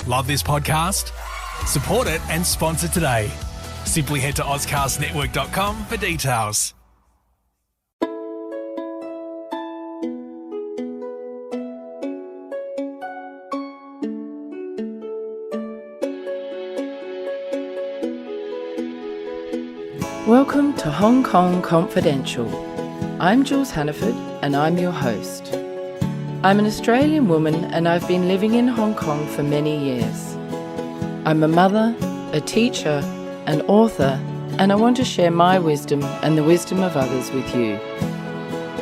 Love this podcast? Support it and sponsor today. Simply head to ozcastnetwork.com for details. Welcome to Hong Kong Confidential. I'm Jules Hannaford and I'm your host. I'm an Australian woman and I've been living in Hong Kong for many years. I'm a mother, a teacher, an author, and I want to share my wisdom and the wisdom of others with you.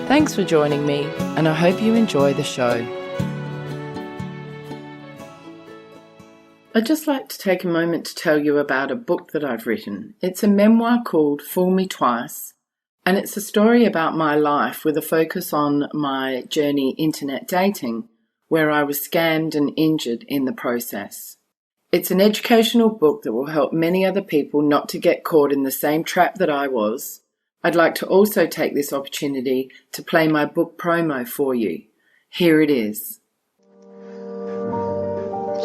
Thanks for joining me and I hope you enjoy the show. I'd just like to take a moment to tell you about a book that I've written. It's a memoir called Fool Me Twice, and it's a story about my life with a focus on my journey internet dating, where I was scammed and injured in the process. It's an educational book that will help many other people not to get caught in the same trap that I was. I'd like to also take this opportunity to play my book promo for you. Here it is.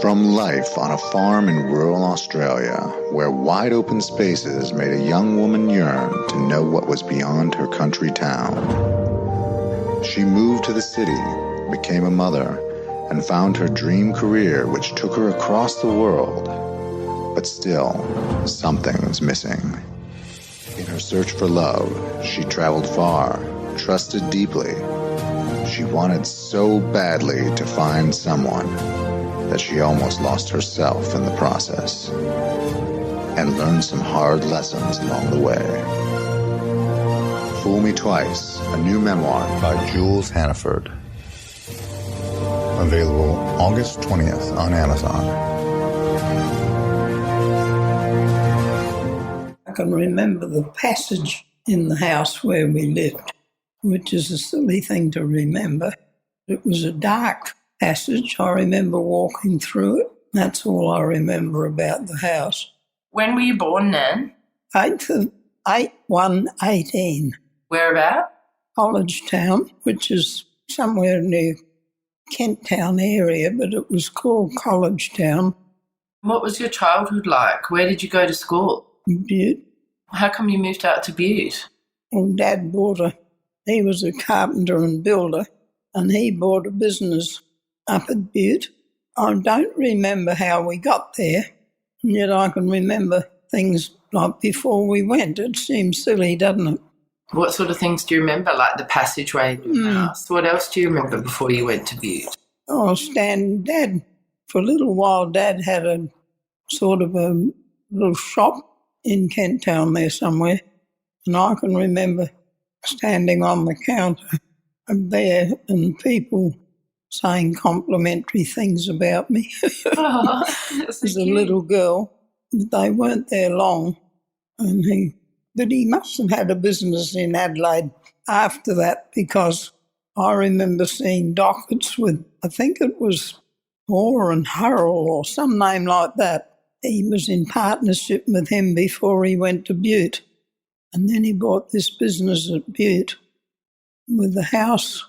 From life on a farm in rural Australia, where wide open spaces made a young woman yearn to know what was beyond her country town. She moved to the city, became a mother, and found her dream career which took her across the world. But still, something was missing. In her search for love, she traveled far, trusted deeply. She wanted so badly to find someone that she almost lost herself in the process and learned some hard lessons along the way. Fool Me Twice, a new memoir by Jules Hannaford. Available August 20th on Amazon. I can remember the passage in the house where we lived, which is a silly thing to remember. It was a dark passage. I remember walking through it. That's all I remember about the house. When were you born, Nan? 8th of 8/1/18. Whereabout? College Town, which is somewhere near Kent Town area, but it was called College Town. What was your childhood like? Where did you go to school? Butte. How come you moved out to Butte? Well, Dad he was a carpenter and builder, and he bought a business up at Butte. I don't remember how we got there, and yet I can remember things like before we went. It seems silly, doesn't it? What sort of things do you remember, like the passageway in the house? What else do you remember before you went to Butte? Oh, Dad, for a little while, Dad had a sort of a little shop in Kent Town there somewhere, and I can remember standing on the counter there and people saying complimentary things about me. Oh, As a little girl. They weren't there long, but he must have had a business in Adelaide after that, because I remember seeing dockets with, I think it was Hoare and Hurrell or some name like that. He was in partnership with him before he went to Butte, and then he bought this business at Butte with the house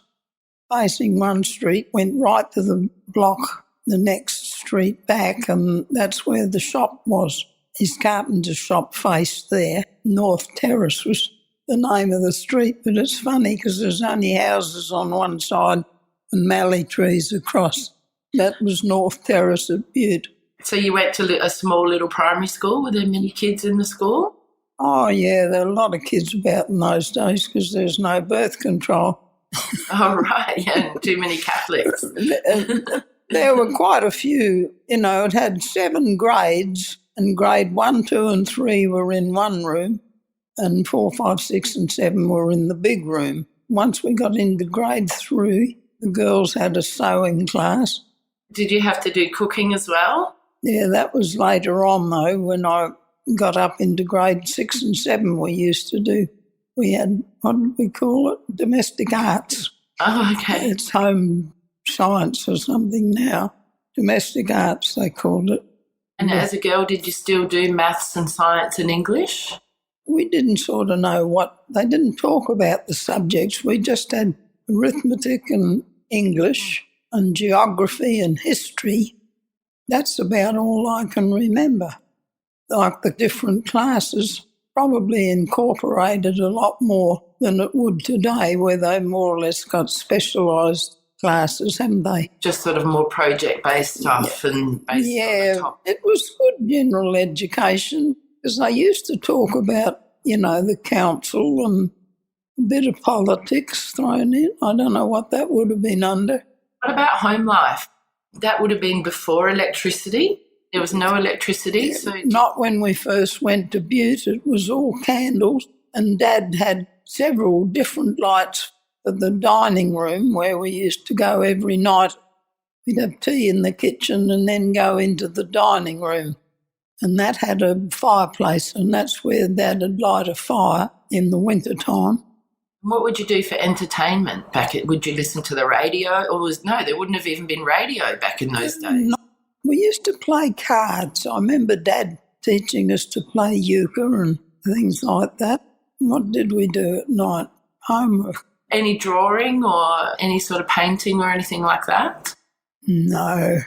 facing one street, went right to the block, the next street back, and that's where the shop was. His carpenter's shop faced there. North Terrace was the name of the street, but it's funny because there's only houses on one side and mallee trees across. That was North Terrace at Butte. So you went to a small little primary school? Were there many kids in the school? Oh, yeah, there were a lot of kids about in those days because there's no birth control. Oh, right, yeah, too many Catholics. There were quite a few. It had 7 grades, and grade 1, 2 and 3 were in one room, and 4, 5, 6 and 7 were in the big room. Once we got into grade 3, the girls had a sewing class. Did you have to do cooking as well? Yeah, that was later on, though, when I got up into grade 6 and 7 we had, what did we call it? Domestic arts. Oh, okay. It's home science or something now. Domestic arts, they called it. And as a girl, did you still do maths and science and English? We didn't sort of know they didn't talk about the subjects. We just had arithmetic and English and geography and history That's about all I can remember. Like the different classes probably incorporated a lot more than it would today, where they more or less got specialised classes, haven't they? Just sort of more project-based stuff and based on the top. It was good general education because they used to talk about, the council and a bit of politics thrown in. I don't know what that would have been under. What about home life? That would have been before electricity? There was no electricity? Not when we first went to Butte. It was all candles, and Dad had several different lights for the dining room where we used to go every night. We'd have tea in the kitchen and then go into the dining room. And that had a fireplace, and that's where Dad would light a fire in the winter time. What would you do for entertainment would you listen to the radio? No, there wouldn't have even been radio back in those days. No. We used to play cards. I remember Dad teaching us to play euchre and things like that. What did we do at night? Homework. Any drawing or any sort of painting or anything like that? No.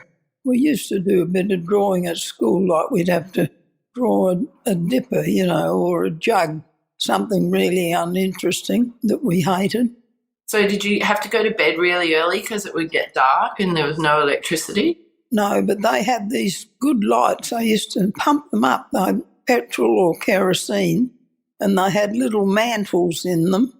We used to do a bit of drawing at school, like we'd have to draw a dipper, or a jug, something really uninteresting that we hated. So did you have to go to bed really early because it would get dark and there was no electricity? No, but they had these good lights. I used to pump them up, petrol or kerosene, and they had little mantles in them,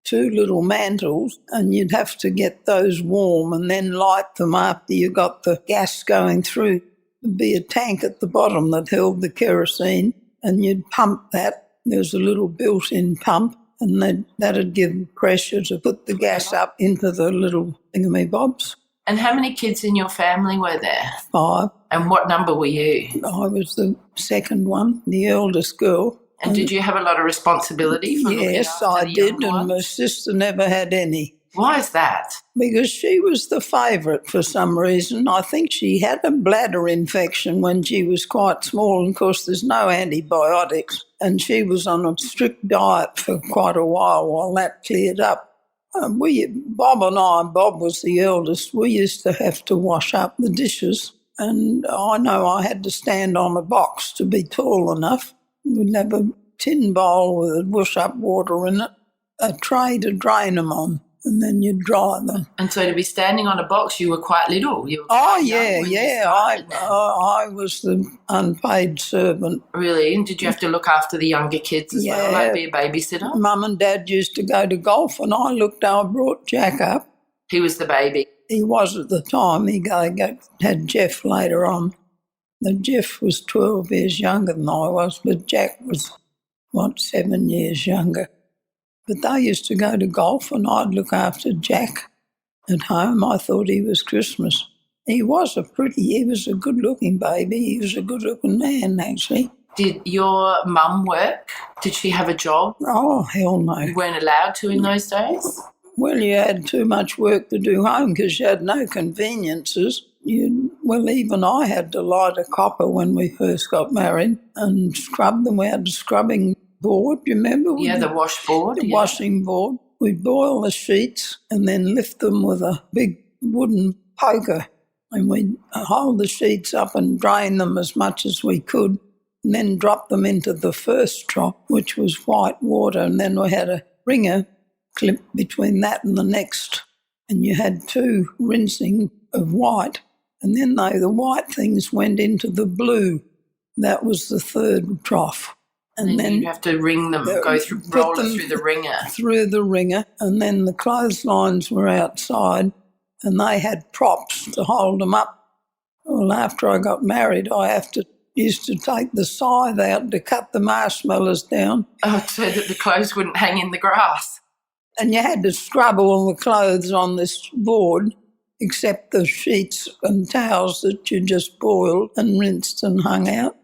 2 little mantles, and you'd have to get those warm and then light them after you got the gas going through. There'd be a tank at the bottom that held the kerosene, and you'd pump that. There was a little built-in pump, and that'd give pressure to put the gas up into the little thingamybobs. And how many kids in your family were there? 5. And what number were you? I was the second one, the eldest girl. And did you have a lot of responsibility for looking after I the did, young and my sister never had any. Why is that? Because she was the favourite for some reason. I think she had a bladder infection when she was quite small, and of course there's no antibiotics, and she was on a strict diet for quite a while that cleared up. Bob and I, Bob was the eldest, we used to have to wash up the dishes, and I know I had to stand on a box to be tall enough. We'd have a tin bowl with wash-up water in it, a tray to drain them on, and then you'd dry them. And so to be standing on a box, you were quite little. I was the unpaid servant. Really? And did you have to look after the younger kids as well, like be a babysitter? Mum and Dad used to go to golf, and I brought Jack up. He was the baby? He was at the time. He had Jeff later on. Now, Jeff was 12 years younger than I was, but Jack was, 7 years younger. But they used to go to golf, and I'd look after Jack at home. I thought he was Christmas. He was a good-looking baby. He was a good-looking man, actually. Did your mum work? Did she have a job? Oh, hell no. You weren't allowed to in those days? Well, you had too much work to do home because you had no conveniences. Even I had to light a copper when we first got married and scrub them. We had a scrubbing board, you remember? The washboard. The washing board. We'd boil the sheets and then lift them with a big wooden poker, and we'd hold the sheets up and drain them as much as we could, and then drop them into the first drop, which was white water, and then we had a wringer clip between that and the next, and you had 2 rinsing of white. And then the white things went into the blue. That was the 3rd trough. And then you'd have to wring them, roll it through the wringer. Through the wringer. And then the clotheslines were outside, and they had props to hold them up. Well, after I got married, I used to take the scythe out to cut the marshmallows down. Oh, so that the clothes wouldn't hang in the grass. And you had to scrub all the clothes on this board, except the sheets and towels that you just boiled and rinsed and hung out.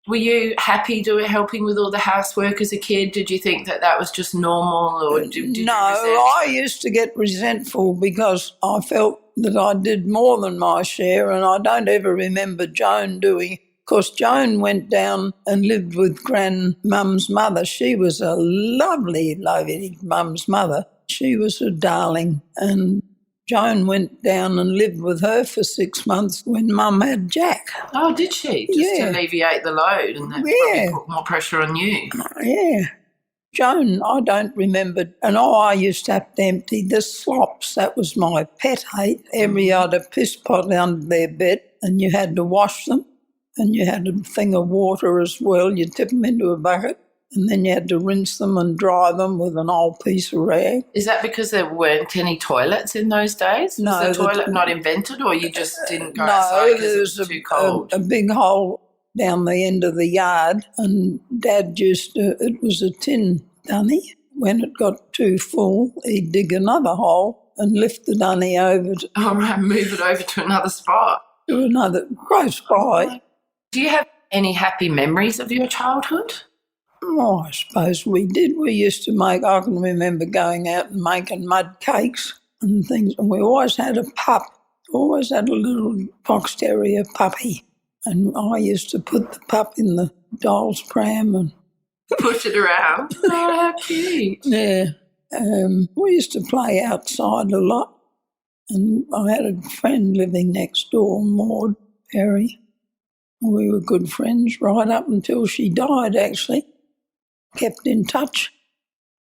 Were you happy helping with all the housework as a kid? Did you think that was just normal? Or did you resent? I used to get resentful because I felt that I did more than my share, and I don't ever remember Joan doing. Of course, Joan went down and lived with grandmum's mother. She was a lovely, lovely mum's mother. She was a darling, and Joan went down and lived with her for 6 months when Mum had Jack. Oh, did she? Just to alleviate the load, and that probably put more pressure on you. Yeah. Joan, I don't remember. And I used to have to empty the slops. That was my pet hate. Every other piss pot under their bed, and you had to wash them. And you had a thing of water as well. You tip them into a bucket, and then you had to rinse them and dry them with an old piece of rag. Is that because there weren't any toilets in those days? No. Was the toilet not invented, or you just didn't go outside because it was too cold? A big hole down the end of the yard, and Dad it was a tin dunny. When it got too full, he'd dig another hole and lift the dunny over move it over to another spot. To another, close by. Do you have any happy memories of your childhood? Oh, I suppose we did. We used to I can remember going out and making mud cakes and things, and we always had a pup, always had a little fox terrier puppy, and I used to put the pup in the doll's pram and push it around. Oh, how cute. Yeah. We used to play outside a lot, and I had a friend living next door, Maud Perry. We were good friends right up until she died, actually. Kept in touch.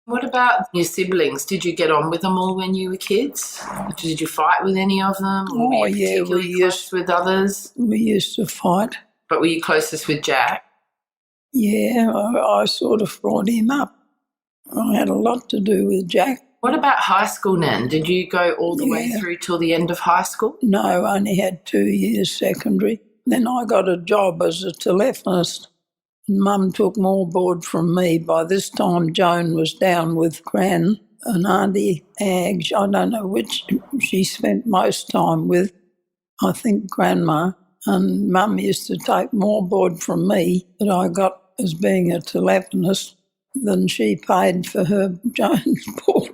What about your siblings? Did you get on with them all when you were kids? Did you fight with any of them? Or were you particularly close with others? We used to fight. But were you closest with Jack? Yeah, I sort of brought him up. I had a lot to do with Jack. What about high school, Nan? Did you go all the way through till the end of high school? No, I only had 2 years secondary. Then I got a job as a telephonist. Mum took more board from me. By this time, Joan was down with Gran and Auntie Aggs. I don't know which she spent most time with. I think Grandma. And Mum used to take more board from me that I got as being a telephonist than she paid for her Joan's board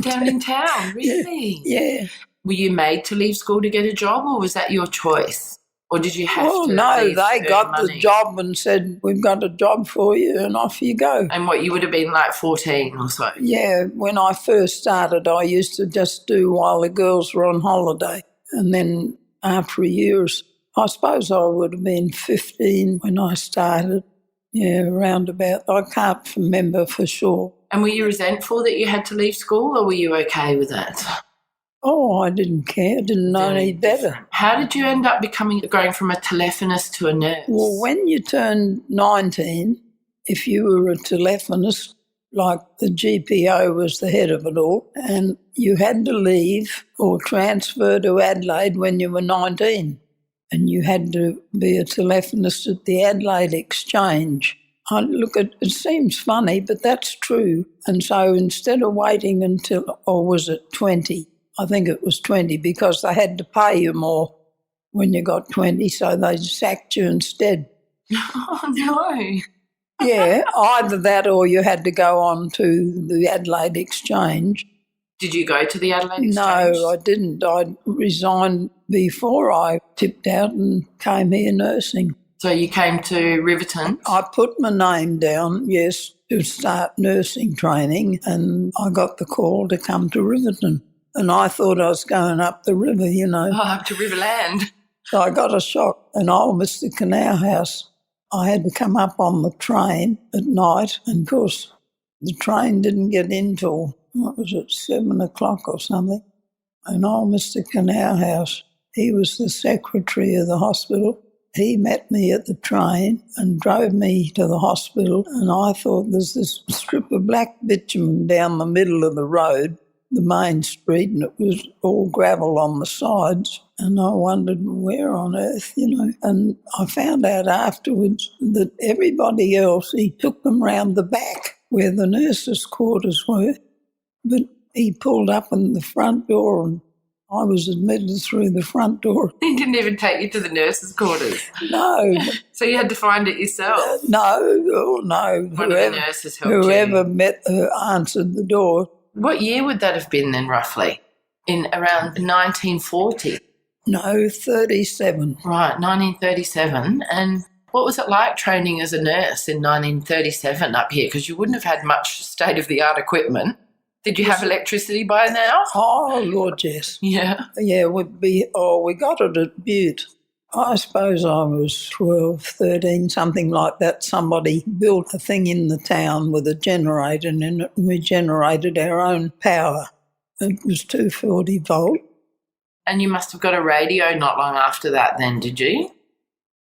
down in town, really? Yeah. Were you made to leave school to get a job, or was that your choice? Or did you have to? Oh, no, they got the job and said, we've got a job for you, and off you go. And what, you would have been like 14 or so? Yeah, when I first started, I used to just do while the girls were on holiday. And then after years, I suppose I would have been 15 when I started. Yeah, around about. I can't remember for sure. And were you resentful that you had to leave school, or were you okay with that? Oh, I didn't care. I didn't know any better. How did you end up going from a telephonist to a nurse? Well, when you turned 19, if you were a telephonist, like the GPO was the head of it all, and you had to leave or transfer to Adelaide when you were 19, and you had to be a telephonist at the Adelaide Exchange. It seems funny, but that's true. And so instead of waiting until, or was it 20? I think it was 20, because they had to pay you more when you got 20, so they sacked you instead. Oh, no. Yeah, either that or you had to go on to the Adelaide Exchange. Did you go to the Adelaide Exchange? No, I didn't. I resigned before I tipped out and came here nursing. So you came to Riverton? I put my name down, yes, to start nursing training, and I got the call to come to Riverton. And I thought I was going up the river, you know. Oh, up to Riverland. So I got a shock. And old Mr. Canalhouse, I had to come up on the train at night. And, of course, the train didn't get in till, what was it, 7 o'clock or something. And old Mr. Canalhouse, he was the secretary of the hospital. He met me at the train and drove me to the hospital. And I thought there's this strip of black bitumen down the middle of the road, the main street, and it was all gravel on the sides. And I wondered where on earth, you know. And I found out afterwards that everybody else, he took them round the back where the nurses' quarters were. But he pulled up in the front door and I was admitted through the front door. He didn't even take you to the nurses' quarters? No. So you had to find it yourself? No. One of the nurses helped you? Whoever answered the door. What year would that have been then, roughly? In around 1940? No, 37. Right, 1937. And what was it like training as a nurse in 1937 up here? Because you wouldn't have had much state-of-the-art equipment. Did you have electricity by now? Oh, Lord, yes. Yeah. Yeah, we got it at Butte. I suppose I was 12, 13, something like that. Somebody built a thing in the town with a generator in it, and we generated our own power. It was 240 volt. And you must have got a radio not long after that then, did you?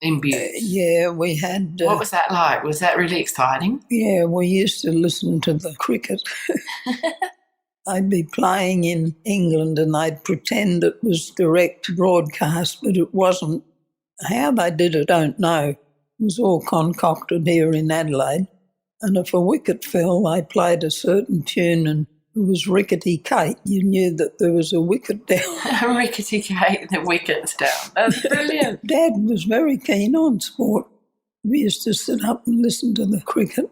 In Butte? Yeah, we had... what was that like? Was that really exciting? Yeah, we used to listen to the cricket. They'd be playing in England and they'd pretend it was direct broadcast, but it wasn't. How they did it, don't know. It was all concocted here in Adelaide. And if a wicket fell, they played a certain tune and it was Rickety Kate. You knew that there was a wicket down. Rickety Kate, the wicket's down. That's brilliant. Dad was very keen on sport. We used to sit up and listen to the cricket.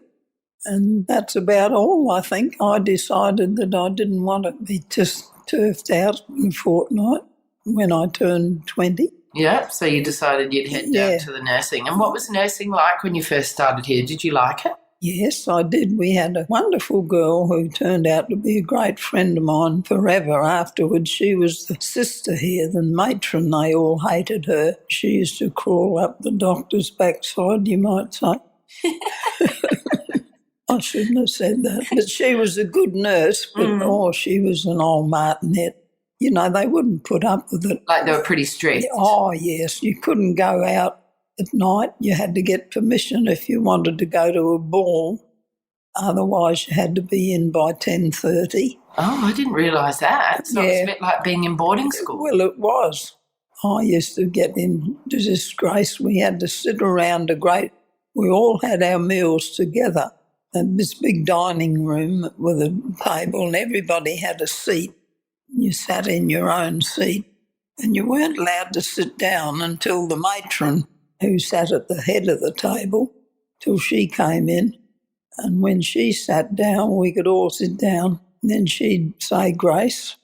And that's about all, I think. I decided that I didn't want to be just turfed out in a fortnight when I turned 20. Yeah, so you decided you'd head down to the nursing. And what was nursing like when you first started here? Did you like it? Yes, I did. We had a wonderful girl who turned out to be a great friend of mine forever afterwards. She was the sister here, the matron. They all hated her. She used to crawl up the doctor's backside, you might say. I shouldn't have said that. But she was a good nurse, but she was an old martinet. You know, they wouldn't put up with it. Like they were pretty strict? Oh, yes. You couldn't go out at night. You had to get permission if you wanted to go to a ball. Otherwise, you had to be in by 10:30. Oh, I didn't realise that. So it's a bit like being in boarding school. Well, it was. I used to get into disgrace. We had to sit around we all had our meals together. And this big dining room with a table and everybody had a seat. You sat in your own seat and you weren't allowed to sit down until the matron who sat at the head of the table, till she came in. And when she sat down, we could all sit down. And then she'd say grace.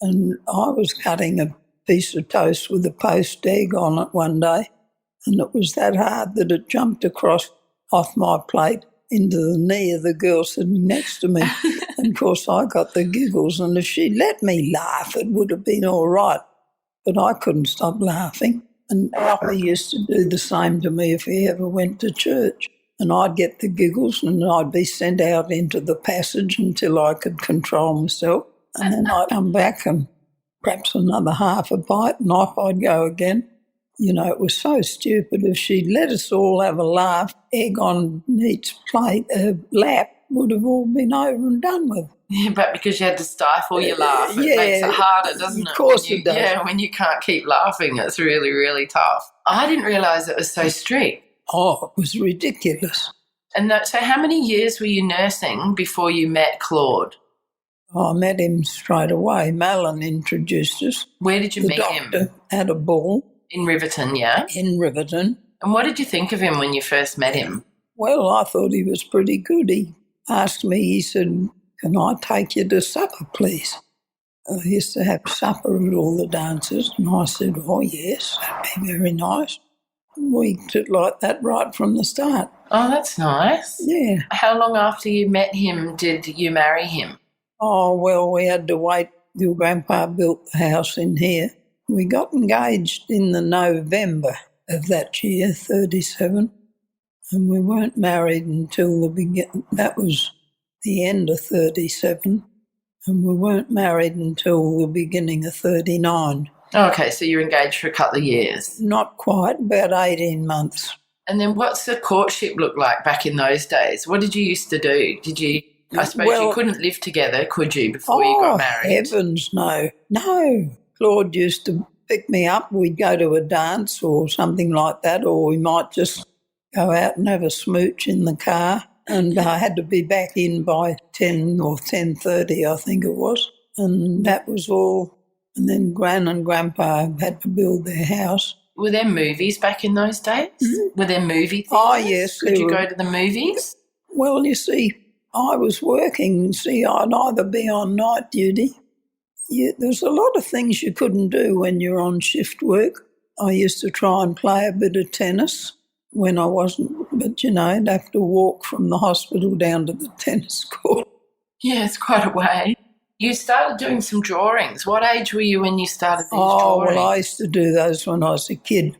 And I was cutting a piece of toast with a poached egg on it one day, and it was that hard that it jumped across off my plate into the knee of the girl sitting next to me. And, of course, I got the giggles, and if she'd let me laugh, it would have been all right. But I couldn't stop laughing. And Alfie used to do the same to me if he ever went to church. And I'd get the giggles and I'd be sent out into the passage until I could control myself. And then I'd come back and perhaps another half a bite and off I'd go again. You know, it was so stupid. If she'd let us all have a laugh, egg on each plate, lap would have all been over and done with. Yeah, but because you had to stifle your laugh, it makes it harder, doesn't it? Of course it does. Yeah, when you can't keep laughing, it's really, really tough. I didn't realise it was so strict. Oh, it was ridiculous. And so how many years were you nursing before you met Claude? I met him straight away. Malin introduced us. Where did you meet him? The doctor at a ball. In Riverton, yeah? In Riverton. And what did you think of him when you first met him? Well, I thought he was pretty good. He asked me, he said, "Can I take you to supper, please?" I used to have supper at all the dances, and I said, "Oh, yes, that'd be very nice." We did like that right from the start. Oh, that's nice. Yeah. How long after you met him did you marry him? Oh, well, we had to wait till Grandpa built the house in here. We got engaged in the November of that year, 37, and we weren't married until that was the end of 37, and we weren't married until the beginning of 39. Oh, okay, so you're engaged for a couple of years. Not quite, about 18 months. And then what's the courtship look like back in those days? What did you used to do? I suppose you couldn't live together, could you, before you got married? Oh, heavens, no. No. Claude used to pick me up. We'd go to a dance or something like that, or we might just go out and have a smooch in the car. And I had to be back in by 10 or 10:30, I think it was. And that was all. And then Gran and Grandpa had to build their house. Were there movies back in those days? Mm-hmm. Were there movie theatres? Oh, yes. Could you go to the movies? Well, you see, I was working. See, I'd either be on night duty. There's a lot of things you couldn't do when you're on shift work. I used to try and play a bit of tennis when I wasn't, but, you know, I'd have to walk from the hospital down to the tennis court. Yeah, it's quite a way. You started doing some drawings. What age were you when you started these drawings? Well, I used to do those when I was a kid.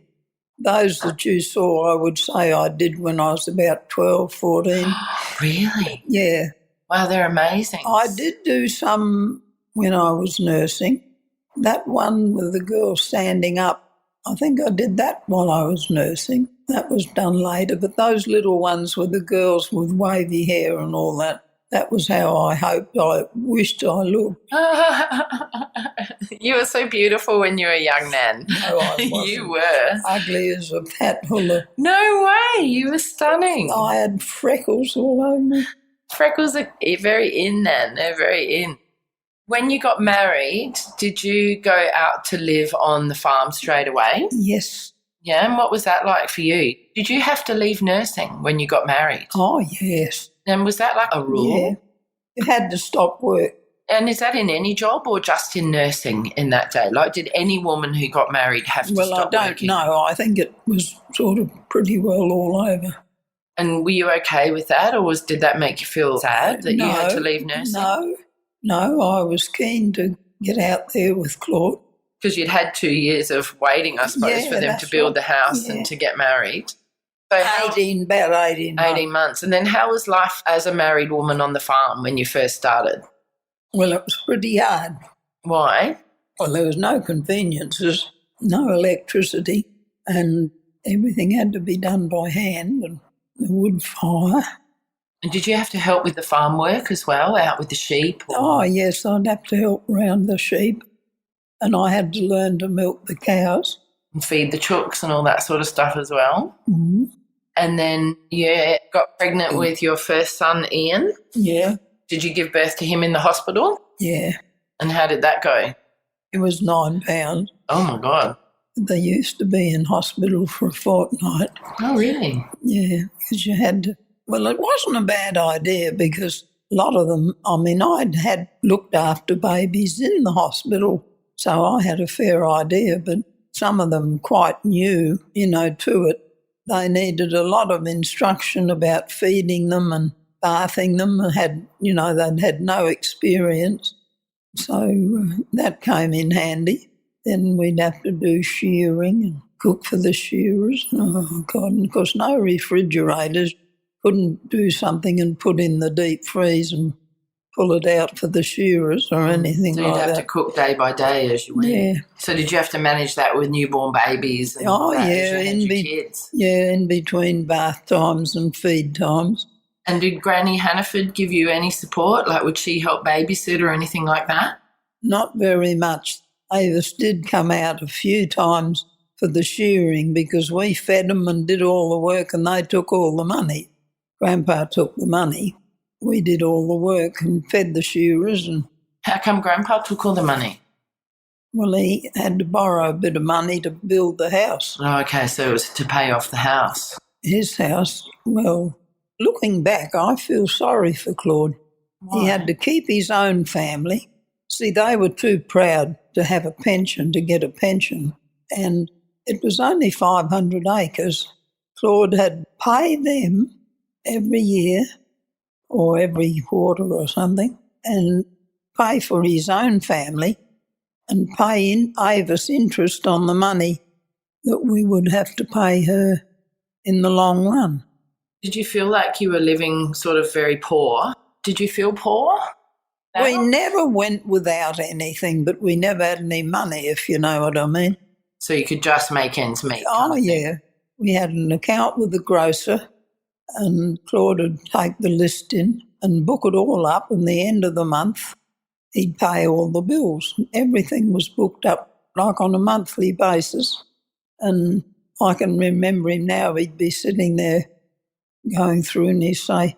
Those that you saw, I would say I did when I was about 12, 14. Really? Yeah. Wow, they're amazing. I did do some when I was nursing. That one with the girl standing up, I think I did that while I was nursing. That was done later. But those little ones with the girls with wavy hair and all that, that was how I wished I looked. You were so beautiful when you were young, Nan. No, I wasn't. You were. Ugly as a pat full of... No way, you were stunning. I had freckles all over me. Freckles are very in, Nan. They're very in. When you got married, did you go out to live on the farm straight away? Yes. Yeah, and what was that like for you? Did you have to leave nursing when you got married? Oh, yes. And was that like a rule? Yeah. You had to stop work. And is that in any job or just in nursing in that day? Like, did any woman who got married have to stop working? Well, I don't know. I think it was sort of pretty well all over. And were you okay with that, or did that make you feel sad that you had to leave nursing? No, I was keen to get out there with Claude. Because you'd had 2 years of waiting, I suppose, for them to build the house and to get married. So about 18 months. 18 months. And then how was life as a married woman on the farm when you first started? Well, it was pretty hard. Why? Well, there was no conveniences, no electricity, and everything had to be done by hand and the wood fire. And did you have to help with the farm work as well, out with the sheep? Oh, yes, I'd have to help around the sheep, and I had to learn to milk the cows. And feed the chooks and all that sort of stuff as well. Mm-hmm. And then you got pregnant with your first son, Ian? Yeah. Did you give birth to him in the hospital? Yeah. And how did that go? It was 9 pounds. Oh, my God. They used to be in hospital for a fortnight. Oh, really? Yeah, because you had to... Well, it wasn't a bad idea because a lot of them... I mean, I'd had looked after babies in the hospital, so I had a fair idea, but some of them quite new, to it. They needed a lot of instruction about feeding them and bathing them, and they'd had no experience. So that came in handy. Then we'd have to do shearing and cook for the shearers. Oh, God, and of course no refrigerators. Couldn't do something and put in the deep freeze and pull it out for the shearers or anything like that. So you'd have to cook day by day as you went. Yeah. So did you have to manage that with newborn babies? And kids? Yeah, in between bath times and feed times. And did Granny Hannaford give you any support? Like, would she help babysit or anything like that? Not very much. Avis did come out a few times for the shearing because we fed them and did all the work and they took all the money. Grandpa took the money. We did all the work and fed the shearers. And how come Grandpa took all the money? Well, he had to borrow a bit of money to build the house. Oh, okay, so it was to pay off the house. His house, well, looking back, I feel sorry for Claude. Why? He had to keep his own family. See, they were too proud to have a pension, to get a pension, and it was only 500 acres. Claude had to pay them every year or every quarter or something and pay for his own family and pay in Avis interest on the money that we would have to pay her in the long run. Did you feel like you were living sort of very poor? Did you feel poor? We never went without anything, but we never had any money, if you know what I mean. So you could just make ends meet? Oh, yeah. We had an account with the grocer and Claude would take the list in and book it all up, and the end of the month he'd pay all the bills. Everything was booked up like on a monthly basis. And I can remember him now, he'd be sitting there going through and he'd say,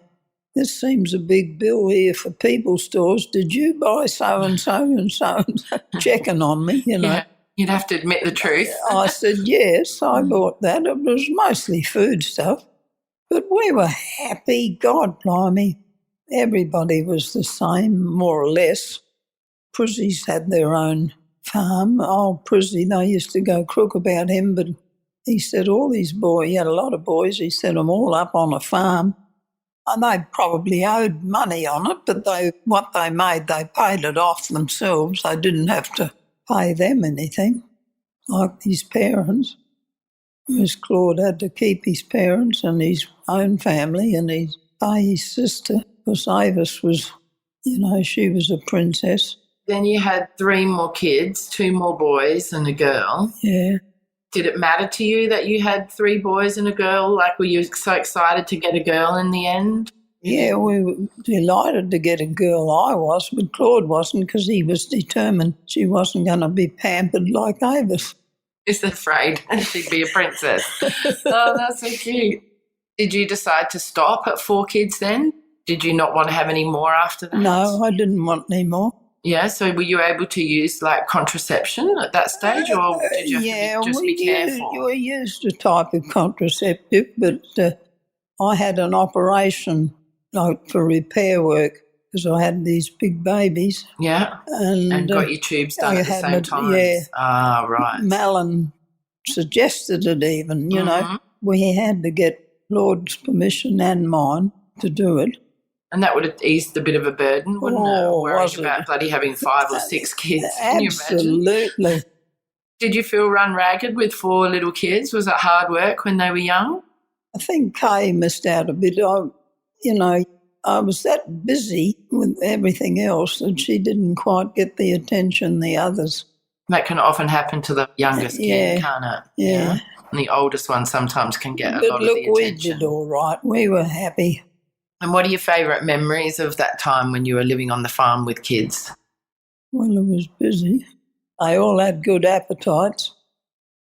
"This seems a big bill here for people stores. Did you buy so-and-so and so-and-so?" Checking on me, Yeah, you'd have to admit the truth. I said, yes, I bought that. It was mostly food stuff. But we were happy, God blimey. Everybody was the same, more or less. Prizzies had their own farm. Old Prizzy, they used to go crook about him, but he said all his boys, he had a lot of boys, he set them all up on a farm. And they probably owed money on it, but what they made, they paid it off themselves. They didn't have to pay them anything, like his parents. Whereas Claude had to keep his parents and his own family and he'd pay his sister, because Avis was, she was a princess. Then you had 3 more kids, 2 more boys and a girl. Yeah. Did it matter to you that you had 3 boys and a girl? Like, were you so excited to get a girl in the end? Yeah, we were delighted to get a girl. I was, but Claude wasn't, because he was determined she wasn't going to be pampered like Avis. He's afraid she'd be a princess. Oh, that's so cute. Did you decide to stop at 4 kids then? Did you not want to have any more after that? No, I didn't want any more. Yeah, so were you able to use like contraception at that stage, or did you have to just be careful? We used a type of contraceptive, but I had an operation for repair work because I had these big babies. Yeah, and got your tubes done at the same time. Yeah. Ah, right. Malin suggested it even, We had to get Claude's permission and mine to do it. And that would have eased a bit of a burden, wouldn't it? Worrying about bloody having 5 or 6 kids. Absolutely. Can you imagine? Did you feel run ragged with 4 little kids? Was it hard work when they were young? I think Kay missed out a bit. I was that busy with everything else that she didn't quite get the attention the others. That can often happen to the youngest kid, can't it? Yeah. And the oldest one sometimes can get a lot of the attention. But look, we did all right. We were happy. And what are your favourite memories of that time when you were living on the farm with kids? Well, it was busy. They all had good appetites,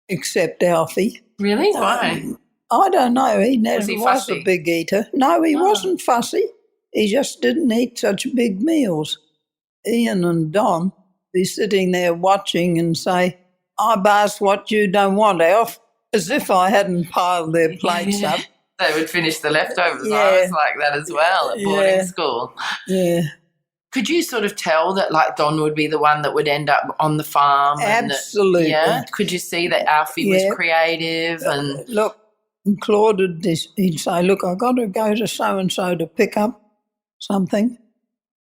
except Alfie. Really? Why? I don't know. He never was fussy? a big eater. No, he wasn't fussy. He just didn't eat such big meals. Ian and Don be sitting there watching and say, "I've asked what you don't want, Alf," as if I hadn't piled their plates up. They would finish the leftovers. Yeah. I was like that as well at boarding school. Yeah. Could you sort of tell that like Don would be the one that would end up on the farm? Absolutely. Could you see that Alfie was creative? And look, Claude he'd say, "Look, I've got to go to so-and-so to pick up something."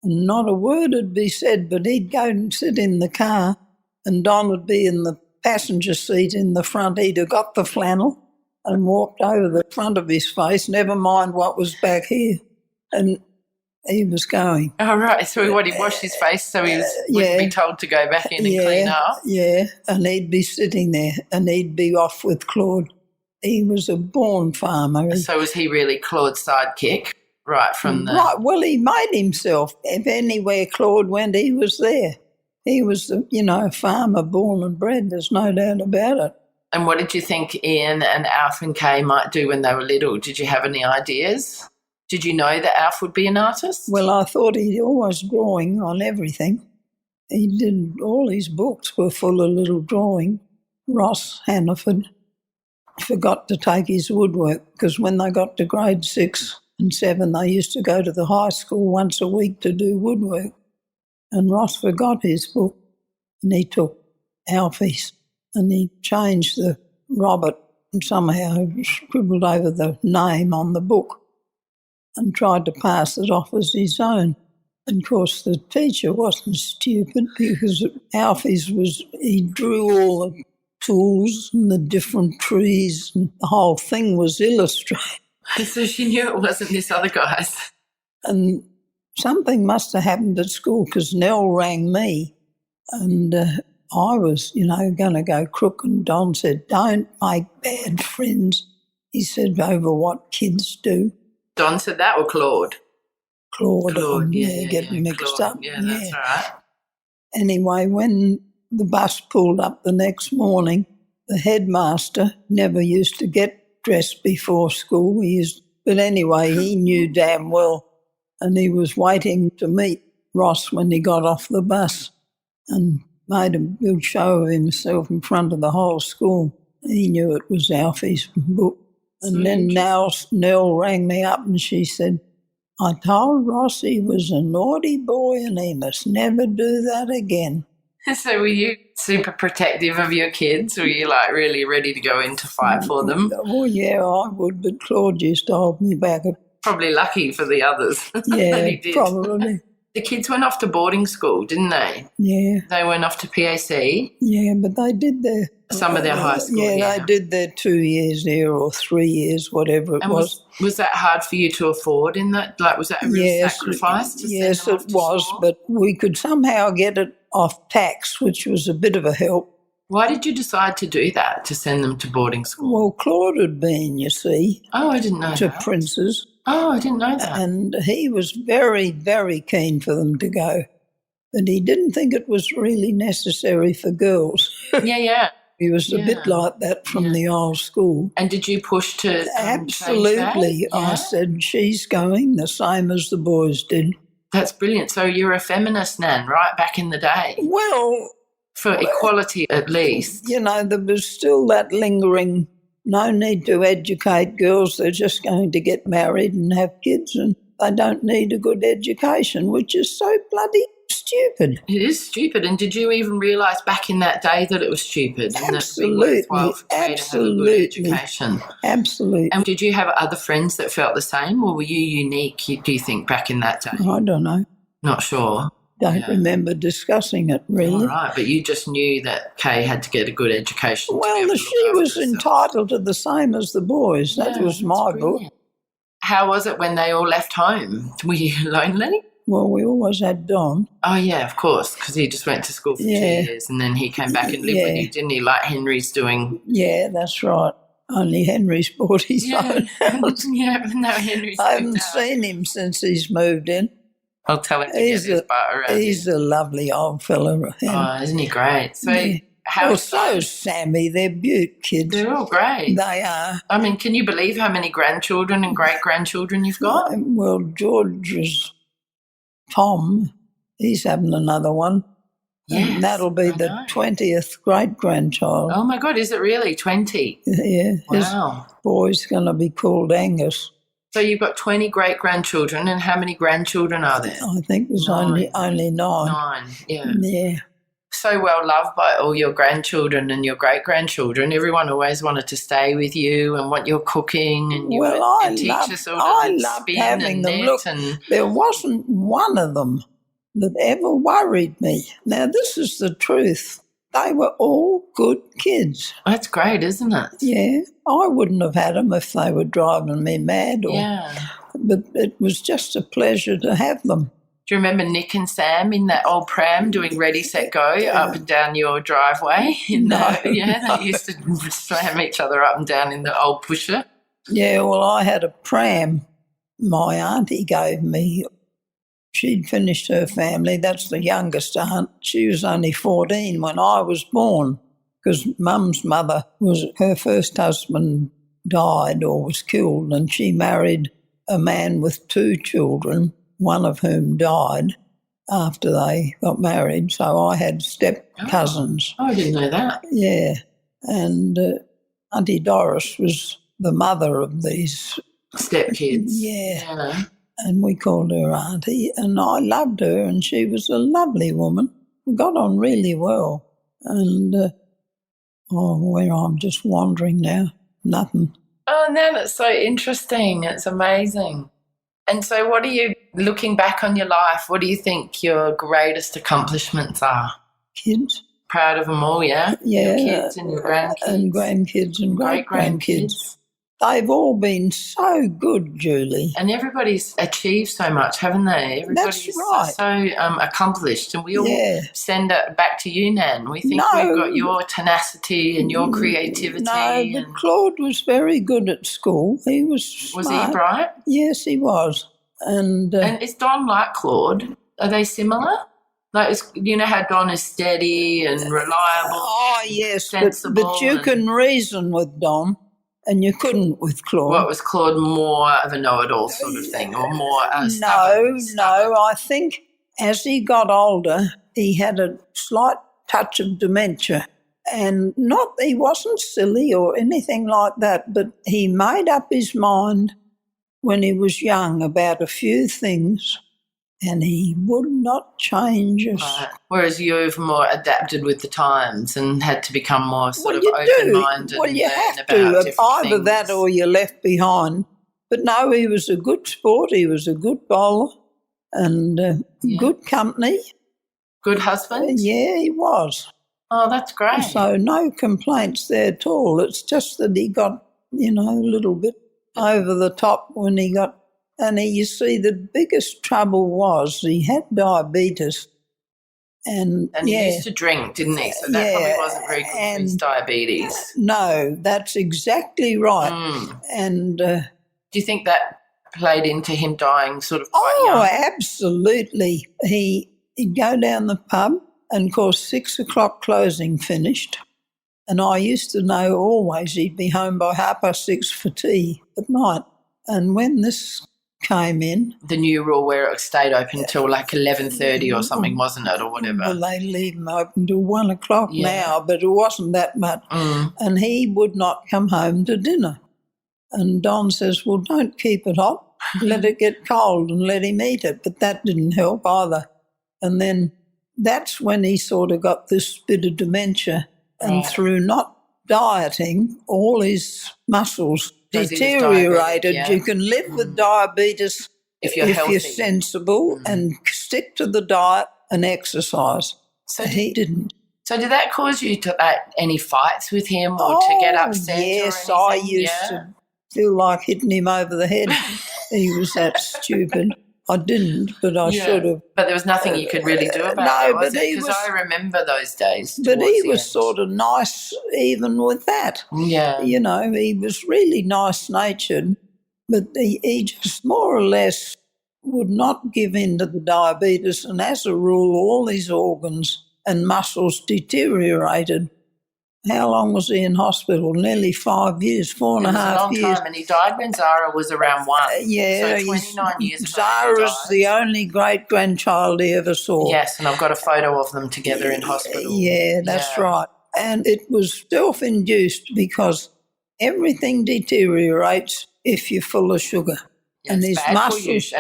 And not a word would be said, but he'd go and sit in the car and Don would be in the passenger seat in the front. He'd have got the flannel and walked over the front of his face, never mind what was back here. And he was going. Oh, right. So he'd wash his face so he wouldn't be told to go back in and clean up? Yeah, and he'd be sitting there and he'd be off with Claude. He was a born farmer. So was he really Claude's sidekick right from the... Right, well, he made himself. If anywhere Claude went, he was there. He was, a farmer born and bred, there's no doubt about it. And what did you think Ian and Alf and Kay might do when they were little? Did you have any ideas? Did you know that Alf would be an artist? Well, I thought he'd always drawing on everything. He did, all his books were full of little drawing. Ross Hannaford forgot to take his woodwork because when they got to grade 6 and 7, they used to go to the high school once a week to do woodwork. And Ross forgot his book and he took Alfie's. And he changed the Robert and somehow scribbled over the name on the book and tried to pass it off as his own. And of course the teacher wasn't stupid because Alfie's he drew all the tools and the different trees and the whole thing was illustrated. So she knew it wasn't this other guy's. And something must have happened at school because Nell rang me and... I was, going to go crook and Don said, "Don't make bad friends." He said, "Over what kids do." Don said that or Claude? Claude, getting mixed Claude. up. Yeah, that's all right. Anyway, when the bus pulled up the next morning, the headmaster never used to get dressed before school. But anyway, he knew damn well and he was waiting to meet Ross when he got off the bus and made a good show of himself in front of the whole school. He knew it was Alfie's book. And then Nell rang me up and she said, "I told Ross he was a naughty boy and he must never do that again." So were you super protective of your kids? Were you like really ready to go in to fight for them? Well, yeah, I would, but Claude used to hold me back. Probably lucky for the others that Yeah, he did. probably. The kids went off to boarding school, didn't they? Yeah, They went off to PAC. yeah, but they did their... Some of their high school, Yeah, they did their 2 years there or 3 years, whatever it And was. was that hard for you to afford in that? Like, was that a real sacrifice to Yes, send them off it to was, school? but we could somehow get it off tax, which was a bit of a help. Why did you decide to do that, to send them to boarding school? Well, Claude had been, you see, Oh, I didn't know to that. Prince's, Oh, I didn't know that. and he was very, very keen for them to go. But he didn't think it was really necessary for girls. Yeah. He was a bit like that from the old school. And did you push to Absolutely. change that? I said, she's going the same as the boys did. That's brilliant. So you're a feminist, Nan, right back in the day? Well, For equality, at least. you know, there was still that lingering, no need to educate girls, they're just going to get married and have kids and they don't need a good education, which is so bloody stupid. It is stupid. And did you even realise back in that day that it was stupid? Absolutely, And that it would be worthwhile for Kay to have a good education? Absolutely. And did you have other friends that felt the same, or were you unique, do you think, back in that day? I don't know. Not sure. Don't remember discussing it, really. All right, but you just knew that Kay had to get a good education. to be Well, able to she look was after herself. entitled to the same as the boys. That was that's my book. brilliant. How was it when they all left home? Were you lonely? Well, we always had Don. Oh, yeah, of course, because he just went to school for 2 years and then he came back and lived with you, didn't he, like Henry's doing? Yeah, that's right. Only Henry's bought his own house. No, Henry's I haven't moved out. seen him since he's moved in. I'll tell him to get his butt around. He's a lovely old fella. Oh, isn't he great? So, how Well, so's Sammy. They're beaut kids. they're all great. They are. I mean, can you believe how many grandchildren and great-grandchildren you've got? Well, George's Tom, he's having another one. Yes, And that'll be I the know. 20th great-grandchild. Oh, my God, is it really 20? Yeah, his Wow. boy's going to be called Angus. So you've got 20 great-grandchildren, and how many grandchildren are there? I think there's only 9. 9, yeah. Yeah. So well loved by all your grandchildren and your great-grandchildren. Everyone always wanted to stay with you and want your cooking and you Well, would I teach loved- us all I to loved spin having and them. knit Look, and there wasn't one of them that ever worried me. Now, this is the truth. They were all good kids. that's great, isn't it? Yeah, I wouldn't have had them if they were driving me mad. But it was just a pleasure to have them. Do you remember Nick and Sam in that old pram doing Ready, Set, Go up and down your driveway? They used to slam each other up and down in the old pusher. Yeah, well, I had a pram my auntie gave me. She'd finished her family. That's the youngest aunt. She was only 14 when I was born because Mum's mother her first husband died or was killed, and she married a man with 2 children, one of whom died after they got married. So I had step-cousins. Oh, I didn't know that. Yeah, and Auntie Doris was the mother of these. Stepkids. Yeah. And we called her Auntie, and I loved her, and she was a lovely woman. We got on really well. And, where I'm just wandering now, nothing. Oh, no, that's so interesting. It's amazing. And so what are you, looking back on your life, what do you think your greatest accomplishments are? Kids. Proud of them all, yeah? Yeah. Your kids and your grandkids. And grandkids and great-grandkids. They've all been so good, Julie. And everybody's achieved so much, haven't they? Everybody's That's right. so accomplished. And we all send it back to you, Nan. We think we've got your tenacity and your creativity. No, but Claude was very good at school. He was smart. Was he bright? Yes, he was. And is Don like Claude? Are they similar? Like, you know how Don is steady and reliable? Oh, yes, sensible. but you can reason with Don. And you couldn't with Claude. What, was Claude more of a know-it-all sort of thing, or more stubborn? No. I think as he got older, he had a slight touch of dementia. And he wasn't silly or anything like that, but he made up his mind when he was young about a few things, and he would not change us. Right. Whereas you've more adapted with the times and had to become more sort of you open-minded. Well, you and have about to. different Either things. that or you're left behind. But no, he was a good sport. He was a good bowler and good company. Good husband? Yeah, he was. Oh, that's great. So no complaints there at all. It's just that he got, a little bit over the top when he got... And you see, the biggest trouble was he had diabetes. And he used to drink, didn't he? So that probably wasn't very good for his diabetes. No, that's exactly right. And do you think that played into him dying sort of quite young? Oh, absolutely. He'd go down the pub, and of course 6 o'clock closing finished. And I used to know always he'd be home by 6:30 for tea at night. And when this came in... The new rule where it stayed open until like 11:30 or something, wasn't it, or whatever? Well, they leave them open till 1 o'clock now, but it wasn't that much. And he would not come home to dinner. And Don says, well, don't keep it hot, let it get cold and let him eat it. But that didn't help either. And then that's when he sort of got this bit of dementia. And through not dieting, all his muscles deteriorated. You can live with diabetes if you're sensible and stick to the diet and exercise. So he didn't. So did that cause you to any fights with him or to get upset? Yes, I used to feel like hitting him over the head. He was that stupid. I didn't, but I should have. But there was nothing you could really do about it, was it? Because I remember those days. But he was sort of nice even with that. Yeah. He was really nice-natured, but he just more or less would not give in to the diabetes, and as a rule, all his organs and muscles deteriorated. How long was he in hospital? Nearly 5 years, 4.5 years. It was a long time, and he died when Zara was around 1. So 29 years ago. Zara's the only great-grandchild he ever saw. Yes, and I've got a photo of them together in hospital. Yeah, that's right. And it was self-induced because everything deteriorates if you're full of sugar. Yeah, and his muscles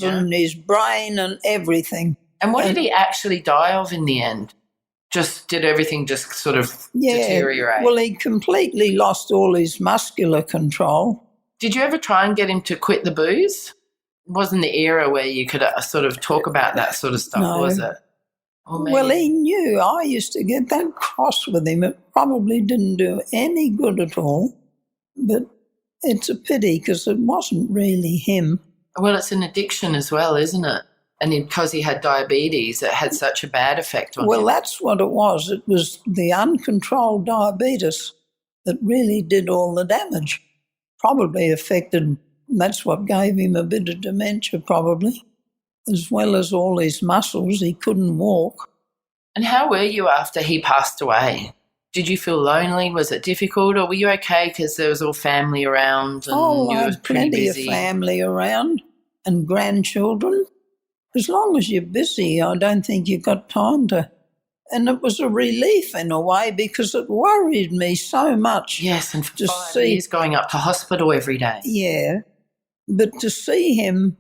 and his brain and everything. And what did he actually die of in the end? Did everything just sort of deteriorate? Well, he completely lost all his muscular control. Did you ever try and get him to quit the booze? It wasn't the era where you could sort of talk about that sort of stuff, was it? Well, he knew. I used to get that cross with him. It probably didn't do any good at all, but it's a pity because it wasn't really him. Well, it's an addiction as well, isn't it? And because he had diabetes, it had such a bad effect on him. Well, that's what it was. It was the uncontrolled diabetes that really did all the damage. Probably affected, that's what gave him a bit of dementia probably, as well as all his muscles. He couldn't walk. And how were you after he passed away? Did you feel lonely? Was it difficult, or were you okay because there was all family around and you were pretty busy? Plenty of family around and grandchildren. As long as you're busy, I don't think you've got time to... And it was a relief in a way because it worried me so much. Yes, and for 5 years going up to hospital every day. Yeah, but to see him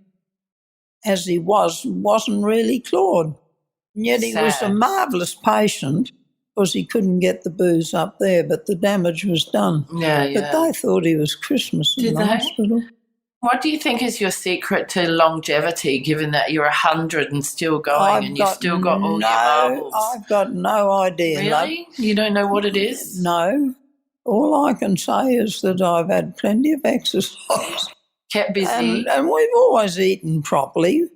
as he wasn't really Claude. And yet he was a marvellous patient because he couldn't get the booze up there, but the damage was done. Yeah. But they thought he was Christmas in the hospital. What do you think is your secret to longevity, given that you're 100 and still going and you've still got all your marbles? I've got no idea. Really? You don't know what it is? No. All I can say is that I've had plenty of exercise. Kept busy. And we've always eaten properly.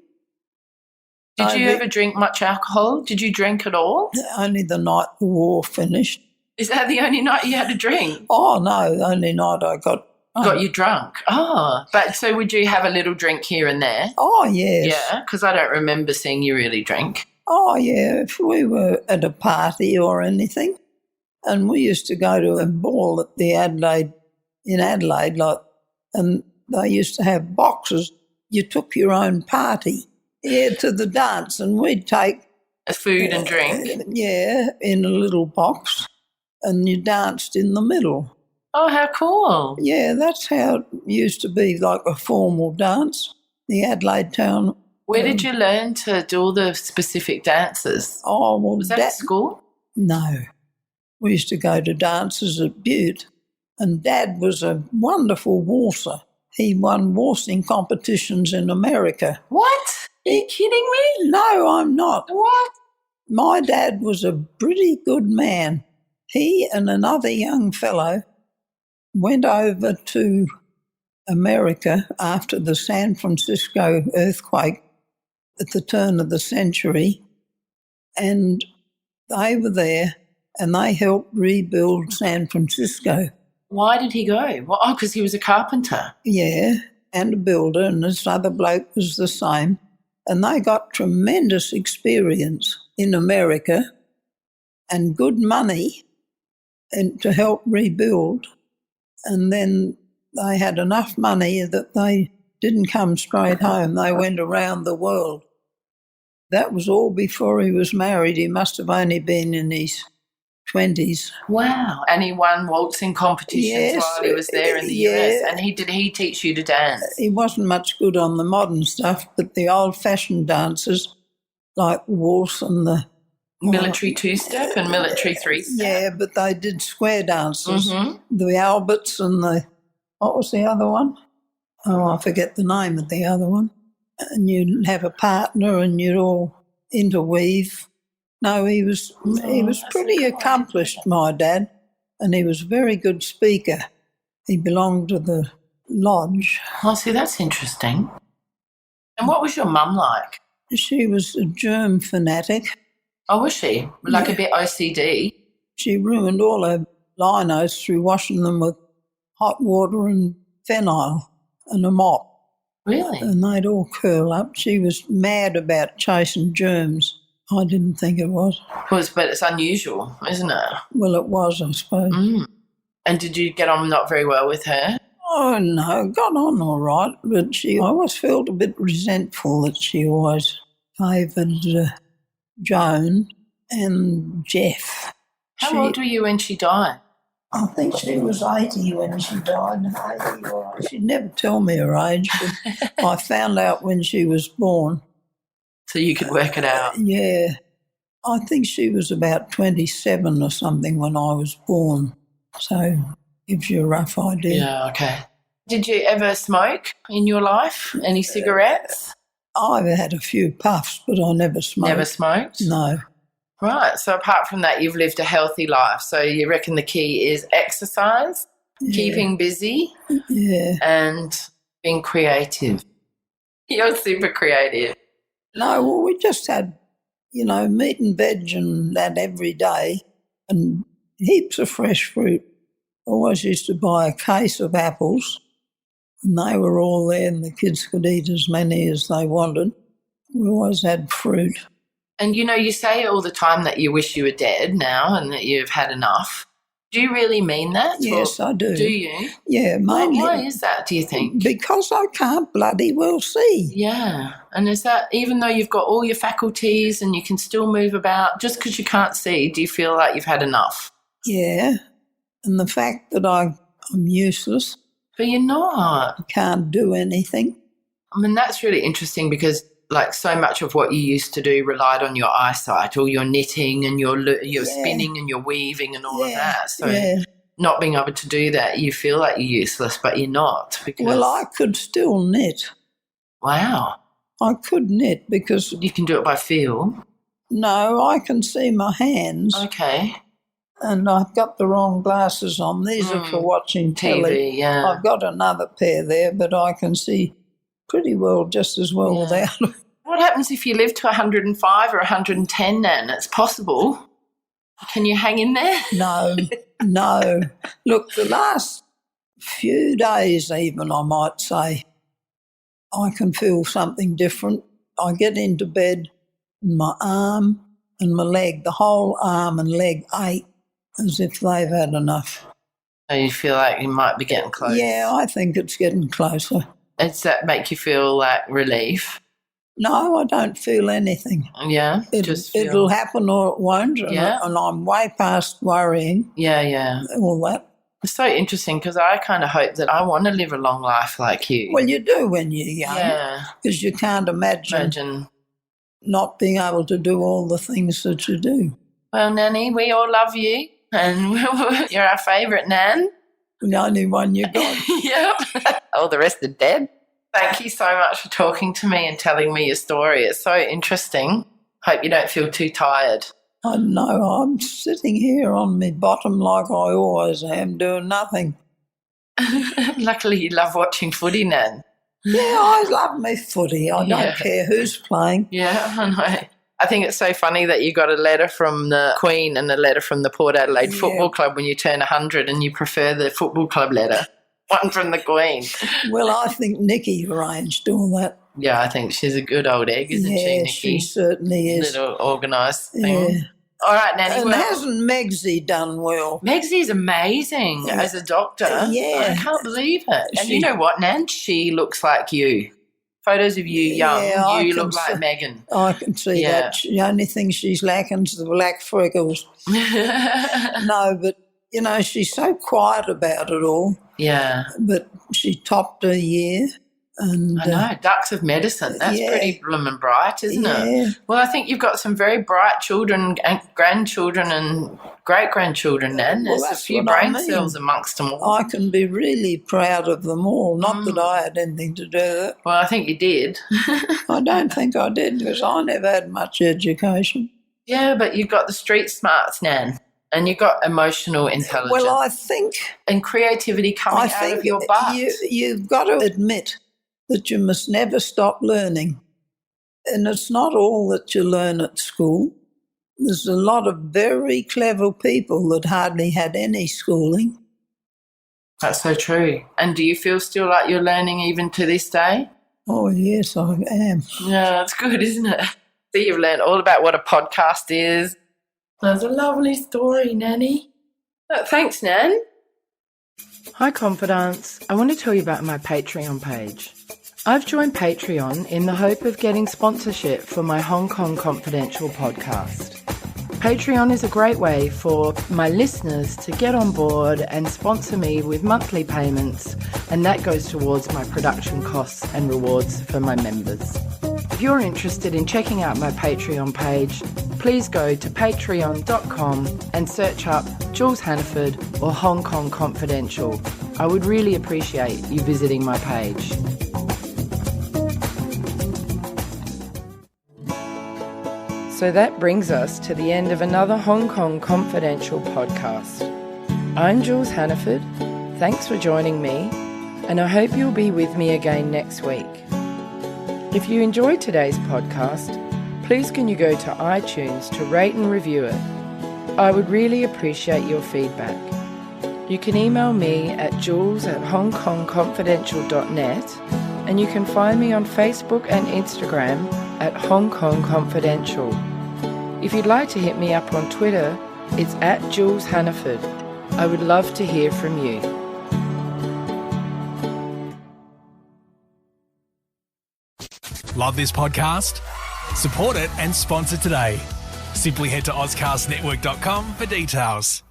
Did you ever drink much alcohol? Did you drink at all? Only the night the war finished. Is that the only night you had a drink? Oh, no, the only night I got you drunk. Oh, but so would you have a little drink here and there? Oh, yes. Yeah, because I don't remember seeing you really drink. Oh, yeah, if we were at a party or anything. And we used to go to a ball at the Adelaide, and they used to have boxes. You took your own party, to the dance, and we'd take... A food and drink? In a little box, and you danced in the middle. Oh, how cool. Yeah, that's how it used to be, like a formal dance, the Adelaide town. Where did you learn to do all the specific dances? Oh, well, was that at school? No. We used to go to dances at Butte, and Dad was a wonderful waltzer. he won waltzing competitions in America. What? Are you kidding me? No, I'm not. What? My dad was a pretty good man. He and another young fellow went over to America after the San Francisco earthquake at the turn of the century, and they were there and they helped rebuild San Francisco. Why did he go? Well, oh, because he was a carpenter. Yeah, and a builder, and this other bloke was the same. And they got tremendous experience in America and good money and to help rebuild. And then they had enough money that they didn't come straight home. They went around the world. That was all before he was married. He must have only been in his 20s. Wow. And he won waltzing competitions while he was there in the US. And did he teach you to dance? He wasn't much good on the modern stuff, but the old-fashioned dances like the waltz and the military two-step and military three-step. Yeah, but they did square dances. The Alberts and what was the other one? Oh, I forget the name of the other one. And you'd have a partner and you'd all interweave. No, he was pretty accomplished, my dad, and he was a very good speaker. He belonged to the lodge. Oh, see, that's interesting. And what was your mum like? She was a germ fanatic. Oh, was she? Like a bit OCD? She ruined all her linos through washing them with hot water and phenyl and a mop. Really? And they'd all curl up. She was mad about chasing germs. I didn't think it was. But it's unusual, isn't it? Well, it was, I suppose. And did you get on not very well with her? Oh, no, got on all right, but I always felt a bit resentful that she always favoured Joan and Jeff. How old were you when she died? I think she was 80 when she died. 80 or she'd never tell me her age, but I found out when she was born. So you could work it out? Yeah. I think she was about 27 or something when I was born. So gives you a rough idea. Yeah, okay. Did you ever smoke in your life? Any cigarettes? I've had a few puffs, but I never smoked. Never smoked? No. Right. So apart from that, you've lived a healthy life. So you reckon the key is exercise, keeping busy, and being creative. You're super creative. No, well, we just had, meat and veg and that every day and heaps of fresh fruit. Always used to buy a case of apples and they were all there and the kids could eat as many as they wanted. We always had fruit. And, you say all the time that you wish you were dead now and that you've had enough. Do you really mean that? Yes, I do. Do you? Yeah, mainly. Why is that, do you think? Because I can't bloody well see. Yeah. And is that, even though you've got all your faculties and you can still move about, just because you can't see, do you feel like you've had enough? Yeah. And the fact that I'm useless. But you're not. I can't do anything. I mean, that's really interesting because so much of what you used to do relied on your eyesight, or your knitting and your spinning and your weaving and all of that. So not being able to do that, you feel like you're useless, but you're not. Well, I could still knit. Wow. I could knit because... You can do it by feel? No, I can see my hands. Okay. And I've got the wrong glasses on. These are for watching telly. Yeah. I've got another pair there, but I can see pretty well just as well without them. What happens if you live to 105 or 110, Nan? It's possible. Can you hang in there? No. Look, the last few days even, I might say, I can feel something different. I get into bed and my arm and my leg, the whole arm and leg ache as if they've had enough. So you feel like you might be getting close? Yeah, I think it's getting closer. Does that make you feel like relief? No, I don't feel anything. Yeah? It'll happen or it won't, and I'm way past worrying. Yeah. All that. It's so interesting because I kind of hope that I want to live a long life like you. Well, you do when you're young. Because you can't imagine not being able to do all the things that you do. Well, Nanny, we all love you and you're our favourite Nan. The only one you got. Yep. All the rest are dead. Thank you so much for talking to me and telling me your story. It's so interesting. Hope you don't feel too tired. I know, I'm sitting here on my bottom like I always am, doing nothing. Luckily you love watching footy, Nan. Yeah, I love my footy. I don't care who's playing. Yeah, I know. I think it's so funny that you got a letter from the Queen and a letter from the Port Adelaide Football Club when you turn 100 and you prefer the football club letter. One from the Queen. Well, I think Nikki arranged all that. Yeah, I think she's a good old egg, isn't she, Nikki? She certainly is. Little organised thing. Yeah. All right, Nanny. And hasn't Megsy done well? Megsy's amazing as a doctor. Yeah. I can't believe it. And you know what, Nan? She looks like you. Photos of you young, you look like Megan. I can see that. The only thing she's lacking is the black freckles. No, but, you know, she's so quiet about it all. Yeah. But she topped her year. And, I know, ducks of medicine. That's pretty blooming bright, isn't it? Well, I think you've got some very bright children and grandchildren and great-grandchildren, Nan. There's a few brain cells amongst them all. I can be really proud of them all. Not that I had anything to do with it. Well, I think you did. I don't think I did because I never had much education. Yeah, but you've got the street smarts, Nan. And you've got emotional intelligence. Well, I think... And creativity coming out of your butt. You've got to admit that you must never stop learning. And it's not all that you learn at school. There's a lot of very clever people that hardly had any schooling. That's so true. And do you feel still like you're learning even to this day? Oh, yes, I am. Yeah, that's good, isn't it? So you've learned all about what a podcast is. That's a lovely story, Nanny. Thanks, Nan. Hi, Confidants. I want to tell you about my Patreon page. I've joined Patreon in the hope of getting sponsorship for my Hong Kong Confidential podcast. Patreon is a great way for my listeners to get on board and sponsor me with monthly payments, and that goes towards my production costs and rewards for my members. If you're interested in checking out my Patreon page, please go to patreon.com and search up Jules Hannaford or Hong Kong Confidential. I would really appreciate you visiting my page. So that brings us to the end of another Hong Kong Confidential podcast. I'm Jules Hannaford. Thanks for joining me, and I hope you'll be with me again next week. If you enjoyed today's podcast, please can you go to iTunes to rate and review it. I would really appreciate your feedback. You can email me at jules@hongkongconfidential.net, and you can find me on Facebook and Instagram at Hong Kong Confidential. If you'd like to hit me up on Twitter, it's at Jules Hannaford. I would love to hear from you. Love this podcast? Support it and sponsor today. Simply head to AuscastNetwork.com for details.